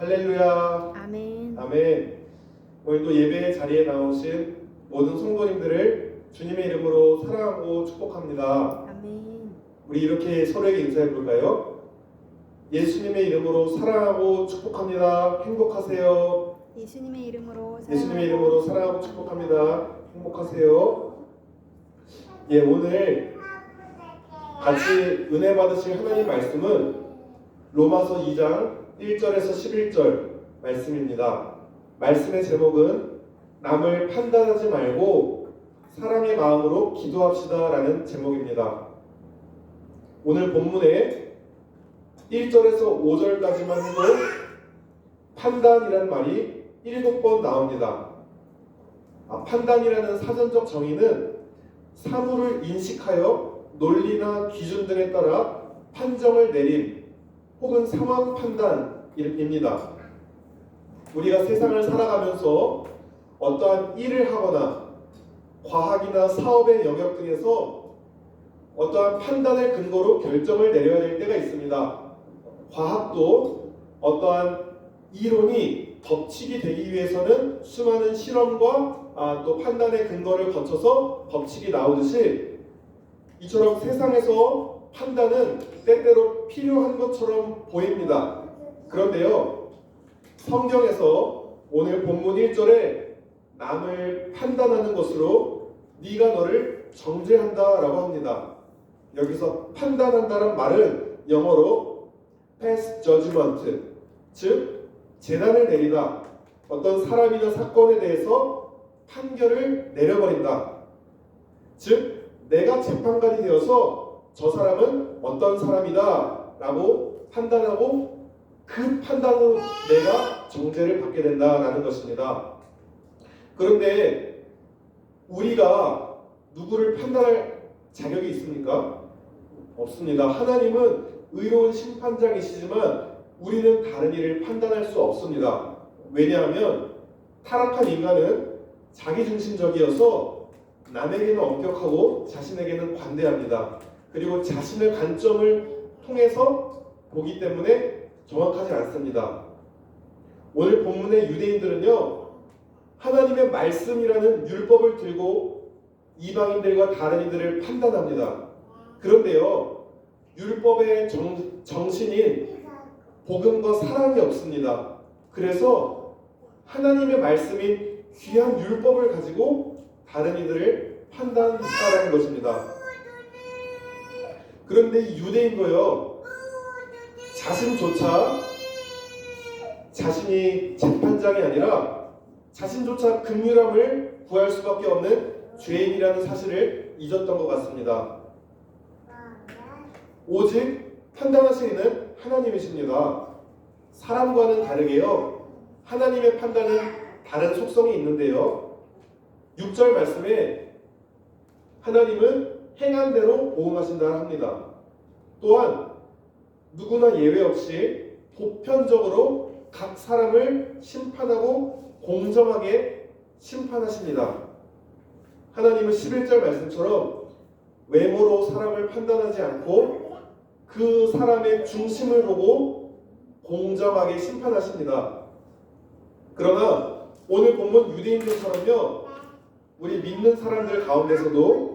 할렐루야. 아멘. 아멘. 오늘 또 예배 자리에 나오신 모든 성도님들을 주님의 이름으로 사랑하고 축복합니다. 아멘. 우리 이렇게 서로에게 인사해 볼까요? 예수님의 이름으로 사랑하고 축복합니다. 행복하세요. 예수님의 이름으로 예수님의 이름으로 사랑하고 축복합니다. 행복하세요. 예, 오늘 같이 은혜 받으실 하나님 말씀은 로마서 2장 1절에서 11절 말씀입니다. 말씀의 제목은 남을 판단하지 말고 사랑의 마음으로 기도합시다 라는 제목입니다. 오늘 본문에 1절에서 5절까지만 해도 판단이라는 말이 7번 나옵니다. 판단이라는 사전적 정의는 사물을 인식하여 논리나 기준 등에 따라 판정을 내림 혹은 상황 판단입니다. 우리가 세상을 살아가면서 어떠한 일을 하거나 과학이나 사업의 영역 등에서 어떠한 판단을 근거로 결정을 내려야 될 때가 있습니다. 과학도 어떠한 이론이 법칙이 되기 위해서는 수많은 실험과 또 판단의 근거를 거쳐서 법칙이 나오듯이 이처럼 세상에서 판단은 때때로 필요한 것처럼 보입니다. 그런데요, 성경에서 오늘 본문 1절에 남을 판단하는 것으로 네가 너를 정죄한다 라고 합니다. 여기서 판단한다는 말은 영어로 pass judgment, 즉 재단을 내리다, 어떤 사람이나 사건에 대해서 판결을 내려버린다. 즉 내가 재판관이 되어서 저 사람은 어떤 사람이다 라고 판단하고 그 판단으로 내가 정죄를 받게 된다라는 것입니다. 그런데 우리가 누구를 판단할 자격이 있습니까? 없습니다. 하나님은 의로운 심판장이시지만 우리는 다른 일을 판단할 수 없습니다. 왜냐하면 타락한 인간은 자기중심적이어서 남에게는 엄격하고 자신에게는 관대합니다. 그리고 자신의 관점을 통해서 보기 때문에 정확하지 않습니다. 오늘 본문의 유대인들은요, 하나님의 말씀이라는 율법을 들고 이방인들과 다른 이들을 판단합니다. 그런데요, 율법의 정신인 복음과 사랑이 없습니다. 그래서 하나님의 말씀인 귀한 율법을 가지고 다른 이들을 판단한다는 것입니다. 그런데 이 유대인도요, 자신조차 자신이 재판장이 아니라 자신조차 긍휼함을 구할 수밖에 없는 죄인이라는 사실을 잊었던 것 같습니다. 오직 판단하시는 이는 하나님이십니다. 사람과는 다르게요, 하나님의 판단은 다른 속성이 있는데요, 6절 말씀에 하나님은 행한 대로 보응하신다 합니다. 또한 누구나 예외 없이 보편적으로 각 사람을 심판하고 공정하게 심판하십니다. 하나님은 11절 말씀처럼 외모로 사람을 판단하지 않고 그 사람의 중심을 보고 공정하게 심판하십니다. 그러나 오늘 본문 유대인들처럼요, 우리 믿는 사람들 가운데서도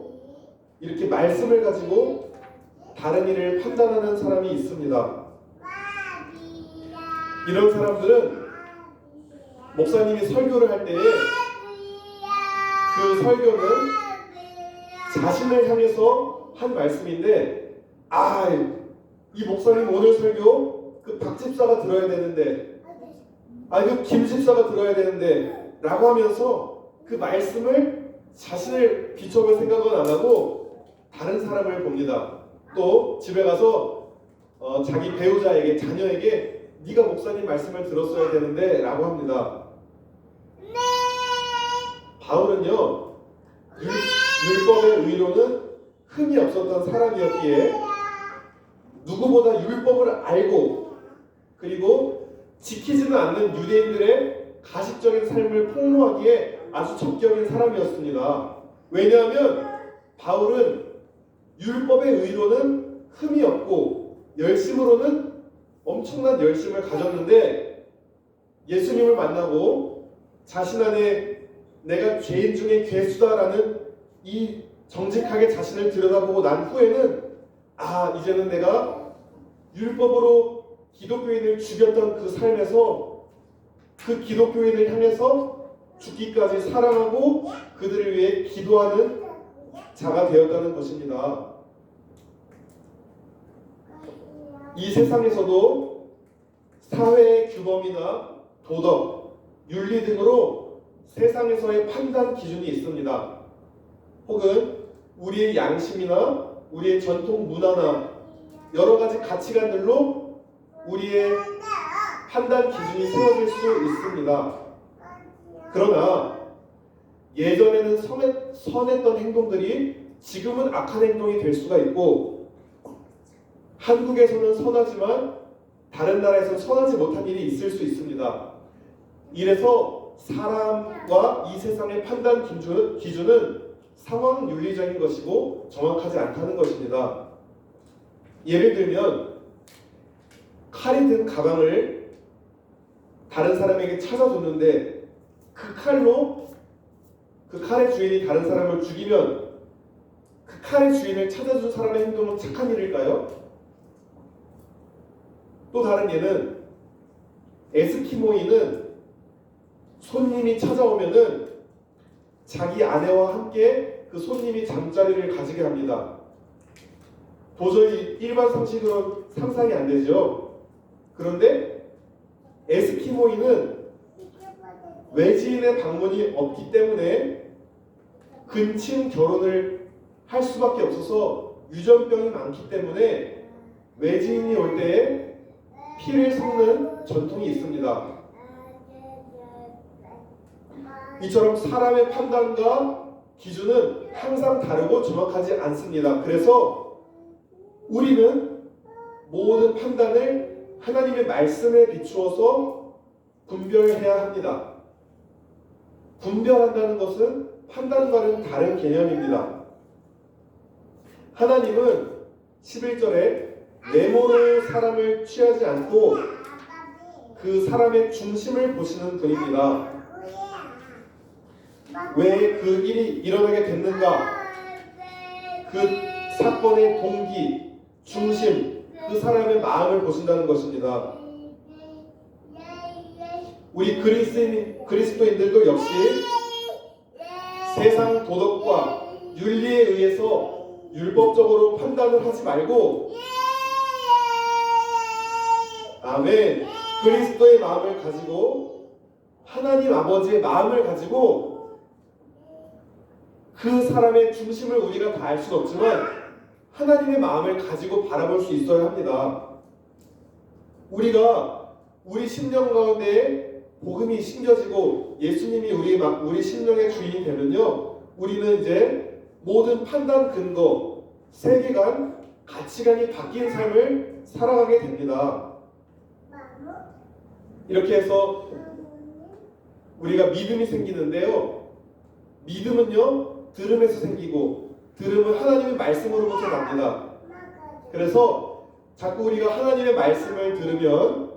이렇게 말씀을 가지고 다른 일을 판단하는 사람이 있습니다. 이런 사람들은 목사님이 설교를 할 때에 그 설교는 자신을 향해서 한 말씀인데, 이 목사님 오늘 설교 그 박 집사가 들어야 되는데, 그 김 집사가 들어야 되는데 라고 하면서 그 말씀을 자신을 비춰볼 생각은 안 하고 다른 사람을 봅니다. 또 집에 가서 자기 배우자에게, 자녀에게 네가 목사님 말씀을 들었어야 되는데 라고 합니다. 바울은요, 율법의 의로는 흠이 없었던 사람이었기에 누구보다 율법을 알고 그리고 지키지는 않는 유대인들의 가식적인 삶을 폭로하기에 아주 적격인 사람이었습니다. 왜냐하면 바울은 율법의 의로는 흠이 없고 열심으로는 엄청난 열심을 가졌는데 예수님을 만나고 자신 안에 내가 죄인 중에 괴수다라는 이 정직하게 자신을 들여다보고 난 후에는 이제는 내가 율법으로 기독교인을 죽였던 그 삶에서 그 기독교인을 향해서 죽기까지 사랑하고 그들을 위해 기도하는 자가 되었다는 것입니다. 이 세상에서도 사회의 규범이나 도덕, 윤리 등으로 세상에서의 판단 기준이 있습니다. 혹은 우리의 양심이나 우리의 전통 문화나 여러 가지 가치관들로 우리의 판단 기준이 세워질 수 있습니다. 그러나 예전에는 선했던 행동들이 지금은 악한 행동이 될 수가 있고, 한국에서는 선하지만 다른 나라에서는 선하지 못한 일이 있을 수 있습니다. 이래서 사람과 이 세상의 판단 기준은 상황 윤리적인 것이고 정확하지 않다는 것입니다. 예를 들면 칼이 든 가방을 다른 사람에게 찾아줬는데 그 칼로 그 칼의 주인이 다른 사람을 죽이면 그 칼의 주인을 찾아준 사람의 행동은 착한 일일까요? 또 다른 예는 에스키모인은 손님이 찾아오면은 자기 아내와 함께 그 손님이 잠자리를 가지게 합니다. 도저히 일반 상식으로 상상이 안 되죠. 그런데 에스키모인은 외지인의 방문이 없기 때문에 근친 결혼을 할 수밖에 없어서 유전병이 많기 때문에 외지인이 올 때에 피를 섞는 전통이 있습니다. 이처럼 사람의 판단과 기준은 항상 다르고 정확하지 않습니다. 그래서 우리는 모든 판단을 하나님의 말씀에 비추어서 분별해야 합니다. 분별한다는 것은 판단과는 다른 개념입니다. 하나님은 11절에 외모로 사람을 취하지 않고 그 사람의 중심을 보시는 분입니다. 왜 그 일이 일어나게 됐는가? 그 사건의 동기, 중심, 그 사람의 마음을 보신다는 것입니다. 우리 그리스도인들도 역시 세상 도덕과 윤리에 의해서 율법적으로 판단을 하지 말고 아멘, 그리스도의 마음을 가지고 하나님 아버지의 마음을 가지고 그 사람의 중심을 우리가 다 알 수는 없지만 하나님의 마음을 가지고 바라볼 수 있어야 합니다. 우리가 우리 심령 가운데 복음이 심겨지고 예수님이 우리 심령의 주인이 되면요, 우리는 이제 모든 판단 근거, 세계관, 가치관이 바뀐 삶을 살아가게 됩니다. 이렇게 해서 우리가 믿음이 생기는데요, 믿음은요 들음에서 생기고 들음은 하나님의 말씀으로부터 납니다. 그래서 자꾸 우리가 하나님의 말씀을 들으면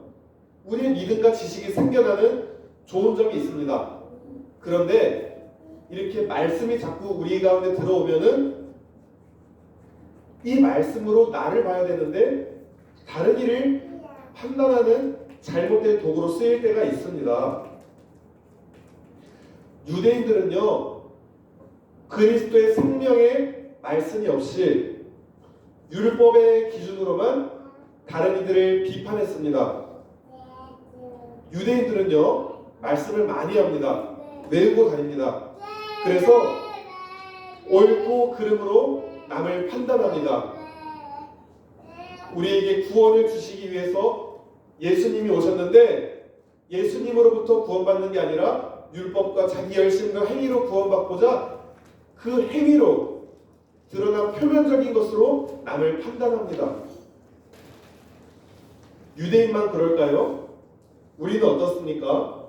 우리의 믿음과 지식이 생겨나는 좋은 점이 있습니다. 그런데 이렇게 말씀이 자꾸 우리 가운데 들어오면은 이 말씀으로 나를 봐야 되는데 다른 일을 판단하는 잘못된 도구로 쓰일 때가 있습니다. 유대인들은요 그리스도의 생명의 말씀이 없이 율법의 기준으로만 다른 이들을 비판했습니다. 유대인들은요 말씀을 많이 합니다. 외우고 다닙니다. 그래서 옳고 그름으로 남을 판단합니다. 우리에게 구원을 주시기 위해서 예수님이 오셨는데 예수님으로부터 구원받는 게 아니라 율법과 자기 열심과 행위로 구원받고자 그 행위로 드러난 표면적인 것으로 남을 판단합니다. 유대인만 그럴까요? 우리는 어떻습니까?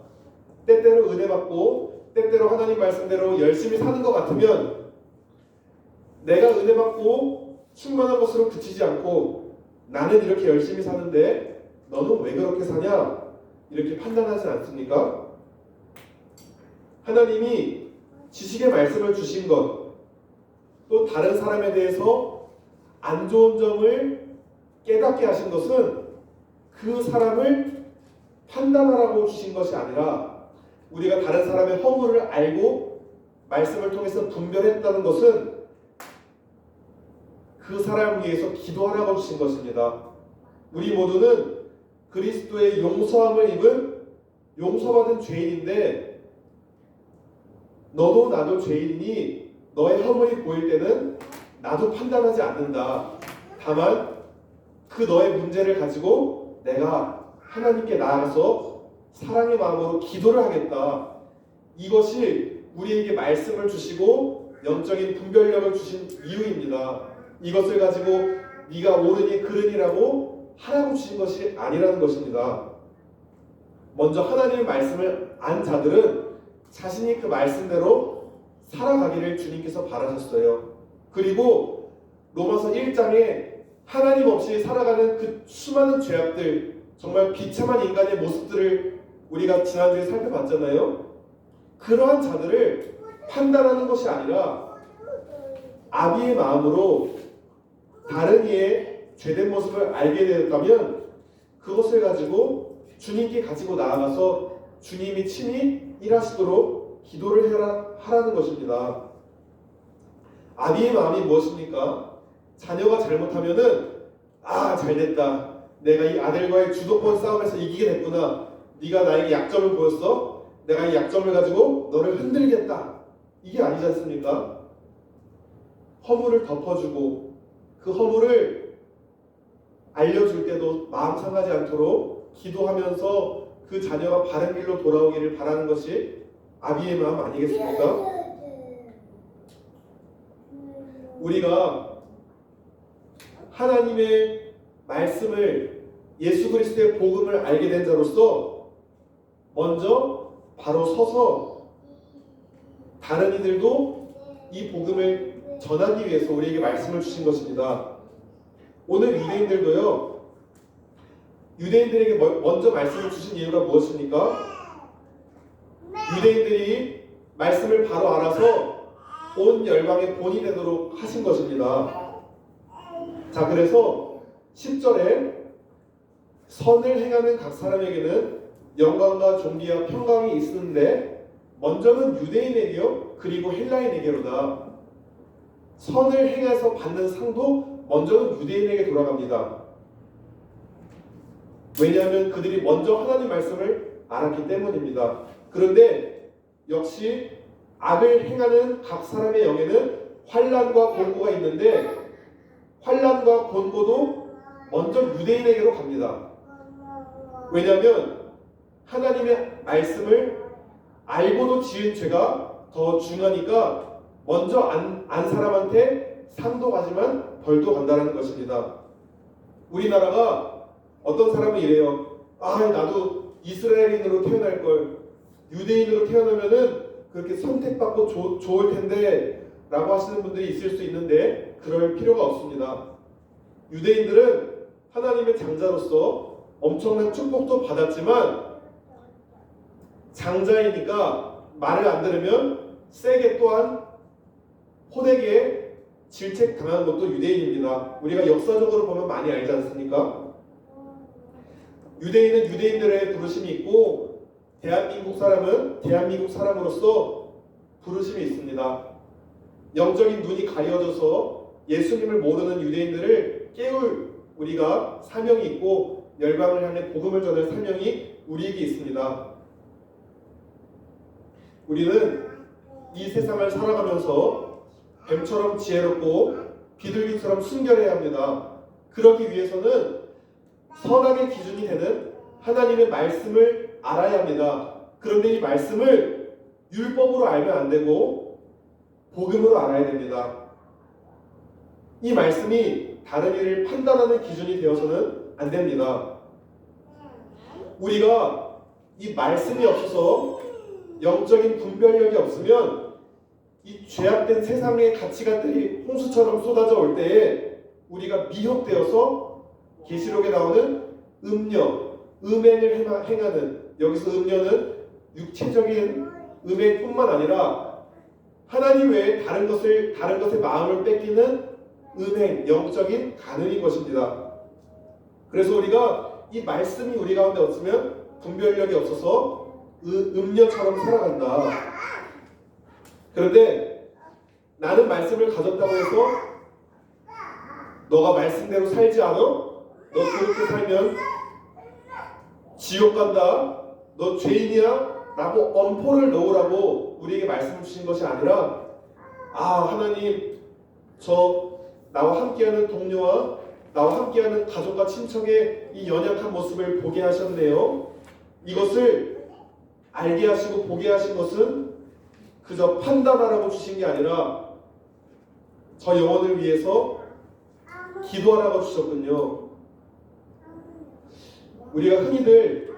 때때로 은혜 받고 때때로 하나님 말씀대로 열심히 사는 것 같으면 내가 은혜 받고 충만한 것으로 그치지 않고 나는 이렇게 열심히 사는데 너는 왜 그렇게 사냐? 이렇게 판단하지 않습니까? 하나님이 지식의 말씀을 주신 것, 또 다른 사람에 대해서 안 좋은 점을 깨닫게 하신 것은 그 사람을 판단하라고 주신 것이 아니라 우리가 다른 사람의 허물을 알고 말씀을 통해서 분별했다는 것은 그 사람을 위해서 기도하라고 주신 것입니다. 우리 모두는 그리스도의 용서함을 입은 용서받은 죄인인데 너도 나도 죄인이니 너의 허물이 보일 때는 나도 판단하지 않는다. 다만 그 너의 문제를 가지고 내가 하나님께 나아가서 사랑의 마음으로 기도를 하겠다. 이것이 우리에게 말씀을 주시고 영적인 분별력을 주신 이유입니다. 이것을 가지고 네가 옳으니 그르니라고 하라고 주신 것이 아니라는 것입니다. 먼저 하나님의 말씀을 안 자들은 자신이 그 말씀대로 살아가기를 주님께서 바라셨어요. 그리고 로마서 1장에 하나님 없이 살아가는 그 수많은 죄악들, 정말 비참한 인간의 모습들을 우리가 지난주에 살펴봤잖아요. 그러한 자들을 판단하는 것이 아니라 아비의 마음으로 다른 이의 죄된 모습을 알게 되었다면 그것을 가지고 주님께 가지고 나아가서 주님이 친히 일하시도록 기도를 하라는 것입니다. 아비의 마음이 무엇입니까? 자녀가 잘못하면은 잘됐다. 내가 이 아들과의 주도권 싸움에서 이기게 됐구나. 네가 나에게 약점을 보였어. 내가 이 약점을 가지고 너를 흔들겠다. 이게 아니지 않습니까? 허물을 덮어주고 그 허물을 알려줄 때도 마음 상하지 않도록 기도하면서 그 자녀가 바른 길로 돌아오기를 바라는 것이 아비의 마음 아니겠습니까? 우리가 하나님의 말씀을 예수 그리스도의 복음을 알게 된 자로서 먼저 바로 서서 다른 이들도 이 복음을 전하기 위해서 우리에게 말씀을 주신 것입니다. 오늘 유대인들도요, 유대인들에게 먼저 말씀을 주신 이유가 무엇입니까? 유대인들이 말씀을 바로 알아서 온 열방의 본이 되도록 하신 것입니다. 자, 그래서 10절에 선을 행하는 각 사람에게는 영광과 존귀와 평강이 있는데 먼저는 유대인에게요 그리고 헬라인에게로다. 선을 행해서 받는 상도 먼저는 유대인에게 돌아갑니다. 왜냐하면 그들이 먼저 하나님 말씀을 알았기 때문입니다. 그런데 역시 악을 행하는 각 사람의 영에는 환난과 곤고가 있는데 환난과 곤고도 먼저 유대인에게로 갑니다. 왜냐하면 하나님의 말씀을 알고도 지은 죄가 더 중하니까 먼저 안 사람한테 상도 가지만 벌도 간다는 것입니다. 우리나라가 어떤 사람은 이래요. 나도 이스라엘인으로 태어날 걸, 유대인으로 태어나면은 그렇게 선택받고 좋을 텐데 라고 하시는 분들이 있을 수 있는데 그럴 필요가 없습니다. 유대인들은 하나님의 장자로서 엄청난 축복도 받았지만 장자이니까 말을 안 들으면 세게 또한 호되게 질책당한 것도 유대인입니다. 우리가 역사적으로 보면 많이 알지 않습니까? 유대인은 유대인들의 부르심이 있고 대한민국 사람은 대한민국 사람으로서 부르심이 있습니다. 영적인 눈이 가려져서 예수님을 모르는 유대인들을 깨울 우리가 사명이 있고 열방을 향해 복음을 전할 사명이 우리에게 있습니다. 우리는 이 세상을 살아가면서 뱀처럼 지혜롭고 비둘기처럼 순결해야 합니다. 그러기 위해서는 선악의 기준이 되는 하나님의 말씀을 알아야 합니다. 그런데 이 말씀을 율법으로 알면 안 되고 복음으로 알아야 됩니다. 이 말씀이 다른 일을 판단하는 기준이 되어서는 안 됩니다. 우리가 이 말씀이 없어서 영적인 분별력이 없으면 이 죄악된 세상의 가치관들이 홍수처럼 쏟아져 올 때에 우리가 미혹되어서 계시록에 나오는 음녀, 음행을 행하는, 여기서 음녀는 육체적인 음행뿐만 아니라 하나님 외에 다른 것의 마음을 뺏기는 음행, 영적인 간음인 것입니다. 그래서 우리가 이 말씀이 우리 가운데 없으면 분별력이 없어서 음녀처럼 살아간다. 그런데 나는 말씀을 가졌다고 해서 너가 말씀대로 살지 않아? 너 그렇게 살면 지옥 간다. 너 죄인이야? 라고 엄포를 넣으라고 우리에게 말씀 주신 것이 아니라, 하나님, 나와 함께하는 동료와 나와 함께하는 가족과 친척의 이 연약한 모습을 보게 하셨네요. 이것을 알게 하시고 보게 하신 것은 그저 판단하라고 주신 게 아니라 저 영혼을 위해서 기도하라고 주셨군요. 우리가 흔히들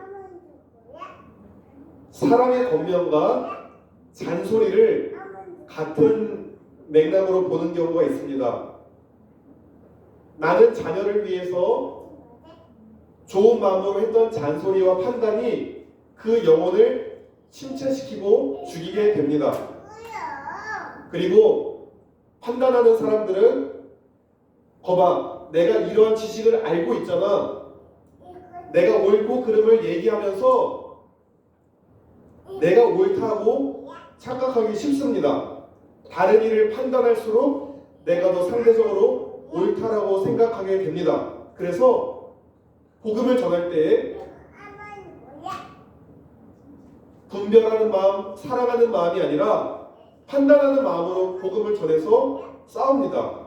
사랑의 권면과 잔소리를 같은 맥락으로 보는 경우가 있습니다. 나는 자녀를 위해서 좋은 마음으로 했던 잔소리와 판단이 그 영혼을 침체시키고 죽이게 됩니다. 그리고 판단하는 사람들은 거봐, 내가 이러한 지식을 알고 있잖아. 내가 옳고 그름을 얘기하면서 내가 옳다고 착각하기 쉽습니다. 다른 일을 판단할수록 내가 더 상대적으로 옳다라고 생각하게 됩니다. 그래서 복음을 전할 때에 분별하는 마음, 사랑하는 마음이 아니라 판단하는 마음으로 복음을 전해서 싸웁니다.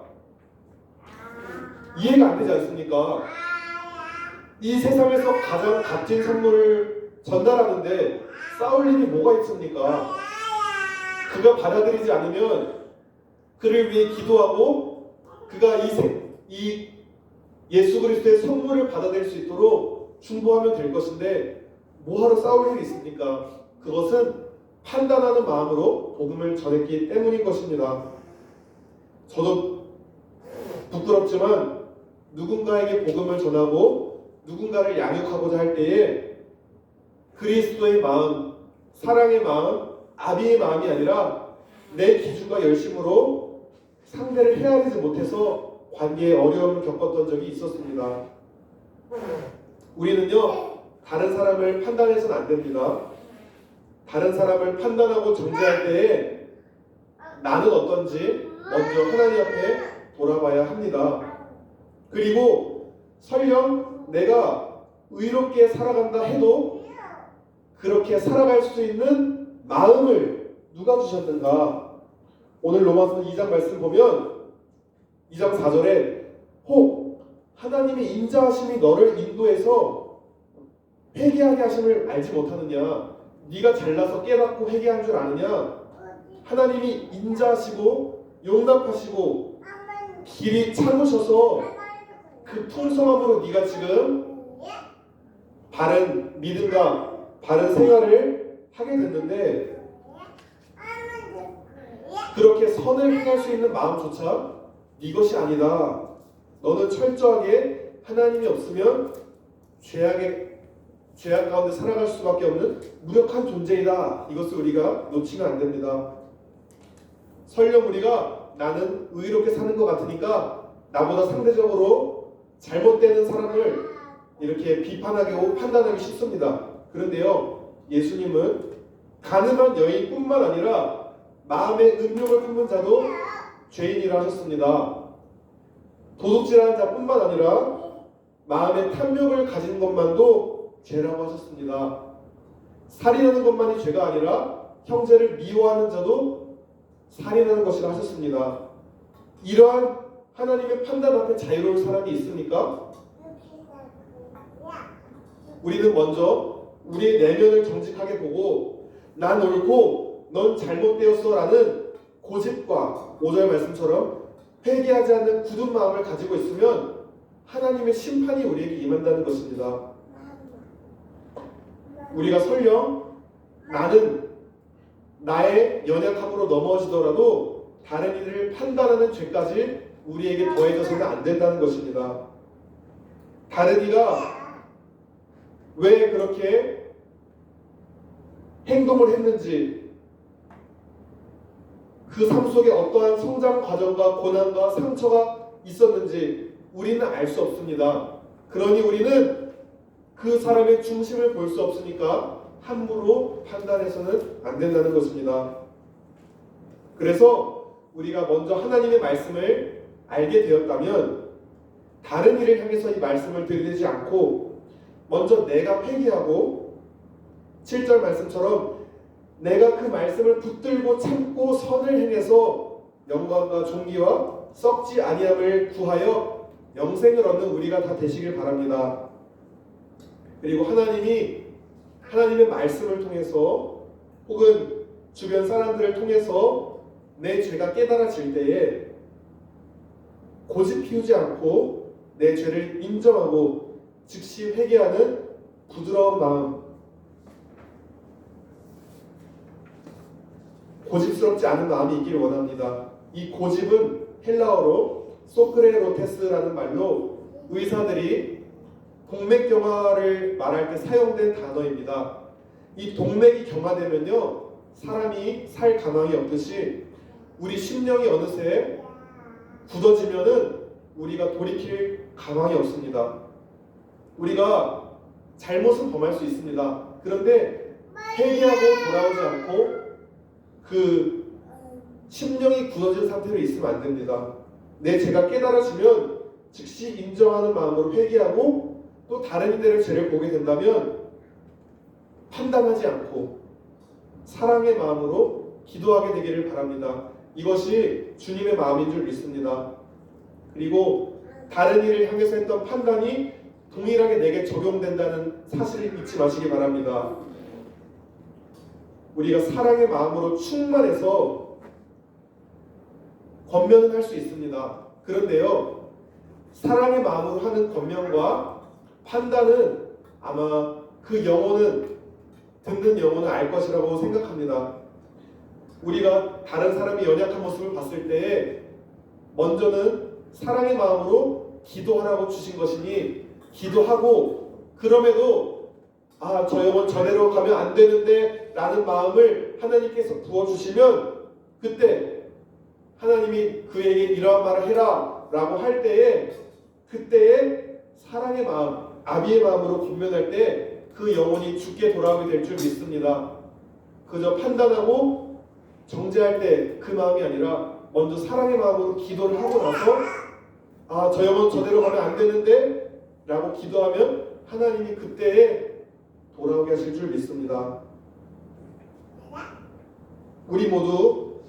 이해가 안 되지 않습니까? 이 세상에서 가장 값진 선물을 전달하는데 싸울 일이 뭐가 있습니까? 그가 받아들이지 않으면 그를 위해 기도하고 그가 이 예수 그리스도의 선물을 받아들일 수 있도록 중보하면 될 것인데 뭐하러 싸울 일이 있습니까? 그것은 판단하는 마음으로 복음을 전했기 때문인 것입니다. 저도 부끄럽지만 누군가에게 복음을 전하고 누군가를 양육하고자 할 때에 그리스도의 마음, 사랑의 마음, 아비의 마음이 아니라 내 기준과 열심으로 상대를 헤아리지 못해서 관계에 어려움을 겪었던 적이 있었습니다. 우리는요, 다른 사람을 판단해서는 안 됩니다. 다른 사람을 판단하고 정죄할 때에 나는 어떤지 먼저 하나님 앞에 돌아봐야 합니다. 그리고 설령 내가 의롭게 살아간다 해도 그렇게 살아갈 수 있는 마음을 누가 주셨는가? 오늘 로마서 2장 말씀 보면 2장 4절에 혹 하나님의 인자하심이 너를 인도해서 회개하게 하심을 알지 못하느냐? 네가 잘나서 깨닫고 회개한 줄 아느냐? 하나님이 인자하시고 용납하시고 길이 참으셔서 그 풍성함으로 네가 지금 바른 믿음과 바른 생활을 하게 됐는데 그렇게 선을 행할 수 있는 마음조차 네 것이 아니다. 너는 철저하게 하나님이 없으면 죄악 가운데 살아갈 수밖에 없는 무력한 존재이다. 이것을 우리가 놓치면 안 됩니다. 설령 우리가 나는 의롭게 사는 것 같으니까 나보다 상대적으로 잘못되는 사람을 이렇게 비판하고 판단하기 쉽습니다. 그런데요, 예수님은 가늠한 여인뿐만 아니라 마음의 음욕을 품은 자도 죄인이라 하셨습니다. 도둑질하는 자뿐만 아니라 마음의 탐욕을 가진 것만도 죄라고 하셨습니다. 살인하는 것만이 죄가 아니라 형제를 미워하는 자도 살인하는 것이라 하셨습니다. 이러한 하나님의 판단 앞에 자유로울 사람이 있습니까? 우리는 먼저 우리의 내면을 정직하게 보고 난 옳고 넌 잘못되었어 라는 고집과 5절 말씀처럼 회개하지 않는 굳은 마음을 가지고 있으면 하나님의 심판이 우리에게 임한다는 것입니다. 우리가 설령 나는 나의 연약함으로 넘어지더라도 다른 이들을 판단하는 죄까지 우리에게 더해져서는 안 된다는 것입니다. 다른 이가 왜 그렇게 행동을 했는지, 그 삶 속에 어떠한 성장 과정과 고난과 상처가 있었는지 우리는 알 수 없습니다. 그러니 우리는 그 사람의 중심을 볼 수 없으니까 함부로 판단해서는 안 된다는 것입니다. 그래서 우리가 먼저 하나님의 말씀을 알게 되었다면 다른 일을 향해서 이 말씀을 들이대지 않고 먼저 내가 회개하고 7절 말씀처럼 내가 그 말씀을 붙들고 참고 선을 행해서 영광과 존귀와 썩지 아니함을 구하여 영생을 얻는 우리가 다 되시길 바랍니다. 그리고 하나님의 말씀을 통해서 혹은 주변 사람들을 통해서 내 죄가 깨달아질 때에 고집 피우지 않고 내 죄를 인정하고 즉시 회개하는 부드러운 마음, 고집스럽지 않은 마음이 있기를 원합니다. 이 고집은 헬라어로 소크레로테스라는 말로 의사들이 동맥경화를 말할 때 사용된 단어입니다. 이 동맥이 경화되면요, 사람이 살 가망이 없듯이 우리 심령이 어느새 굳어지면은 우리가 돌이킬 가망이 없습니다. 우리가 잘못은 범할 수 있습니다. 그런데 회개하고 돌아오지 않고 그 심령이 굳어진 상태로 있으면 안 됩니다. 내 죄가 깨달아지면 즉시 인정하는 마음으로 회개하고 또 다른 이들의 죄를 보게 된다면 판단하지 않고 사랑의 마음으로 기도하게 되기를 바랍니다. 이것이 주님의 마음인 줄 믿습니다. 그리고 다른 이를 향해서 했던 판단이 동일하게 내게 적용된다는 사실을 잊지 마시기 바랍니다. 우리가 사랑의 마음으로 충만해서 권면은 할 수 있습니다. 그런데요, 사랑의 마음으로 하는 권면과 판단은 아마 그 영혼은, 듣는 영혼은 알 것이라고 생각합니다. 우리가 다른 사람이 연약한 모습을 봤을 때에 먼저는 사랑의 마음으로 기도하라고 주신 것이니 기도하고, 그럼에도 저 영혼 저대로 가면 안 되는데 라는 마음을 하나님께서 부어주시면 그때 하나님이 그에게 이러한 말을 해라 라고 할 때에 그때에 사랑의 마음, 아비의 마음으로 권면할 때 그 영혼이 죽게 돌아오게 될 줄 믿습니다. 그저 판단하고 정죄할 때 그 마음이 아니라 먼저 사랑의 마음으로 기도를 하고 나서 저 영혼 저대로 가면 안 되는데 라고 기도하면 하나님이 그때에 돌아오게 하실 줄 믿습니다. 우리 모두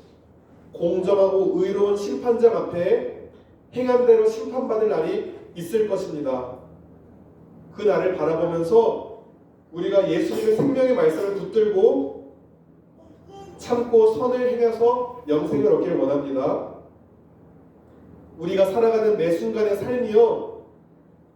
공정하고 의로운 심판장 앞에 행한 대로 심판받을 날이 있을 것입니다. 그 날을 바라보면서 우리가 예수님의 생명의 말씀을 붙들고 참고 선을 행해서 영생을 얻기를 원합니다. 우리가 살아가는 매 순간의 삶이요,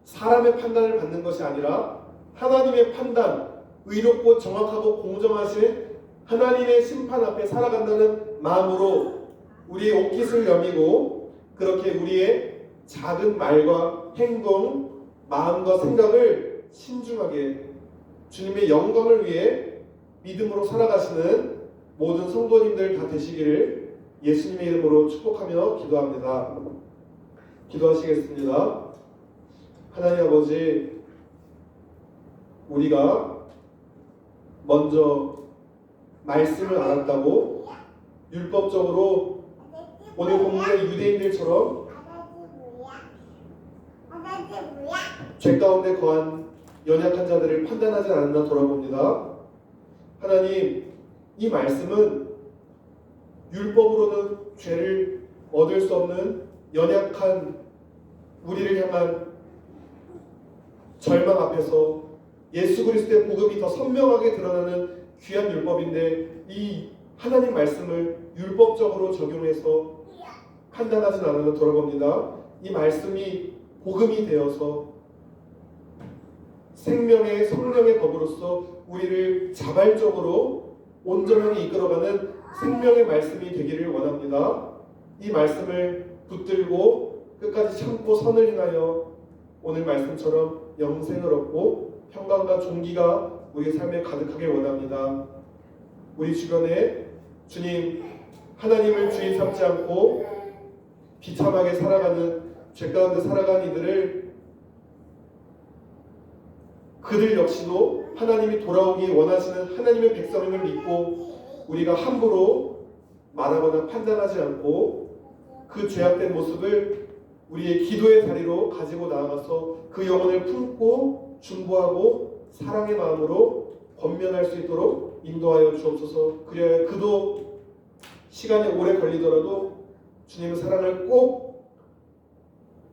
사람의 판단을 받는 것이 아니라 하나님의 판단, 의롭고 정확하고 공정하신 하나님의 심판 앞에 살아간다는 마음으로 우리의 옷깃을 여미고 그렇게 우리의 작은 말과 행동, 마음과 생각을 신중하게 주님의 영광을 위해 믿음으로 살아가시는 모든 성도님들 다 되시기를 예수님의 이름으로 축복하며 기도합니다. 기도하시겠습니다. 하나님 아버지, 우리가 먼저 말씀을 알았다고 율법적으로 오늘 본문의 유대인들처럼 죄 가운데 거한 연약한 자들을 판단하지 않았나 돌아봅니다. 하나님, 이 말씀은 율법으로는 죄를 얻을 수 없는 연약한 우리를 향한 절망 앞에서 예수 그리스도의 복음이 더 선명하게 드러나는 귀한 율법인데 이 하나님 말씀을 율법적으로 적용해서 판단하진 않으려 돌아봅니다. 이 말씀이 복음이 되어서 생명의 성령의 법으로서 우리를 자발적으로 온전하게 이끌어가는 생명의 말씀이 되기를 원합니다. 이 말씀을 붙들고 끝까지 참고 선을 행하여 오늘 말씀처럼 영생을 얻고 평강과 존귀가 우리 삶에 가득하길 원합니다. 우리 주변에 주님 하나님을 주인 삼지 않고 비참하게 살아가는 죄 가운데 살아가는 이들을 그들 역시도 하나님이 돌아오기 원하시는 하나님의 백성임을 믿고 우리가 함부로 말하거나 판단하지 않고 그 죄악된 모습을 우리의 기도의 자리로 가지고 나아가서 그 영혼을 품고 중보하고 사랑의 마음으로 권면할 수 있도록 인도하여 주옵소서. 그래야 그도 시간이 오래 걸리더라도 주님의 사랑을 꼭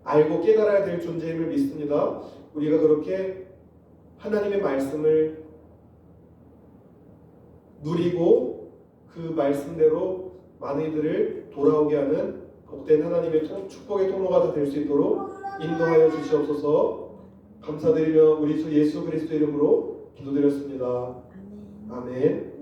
알고 깨달아야 될 존재임을 믿습니다. 우리가 그렇게 하나님의 말씀을 누리고 그 말씀대로 많은 이들을 돌아오게 하는 복된 하나님의 축복의 통로가 될 수 있도록 인도하여 주시옵소서. 감사드리며 우리 주 예수 그리스도 이름으로 기도드렸습니다. 아멘.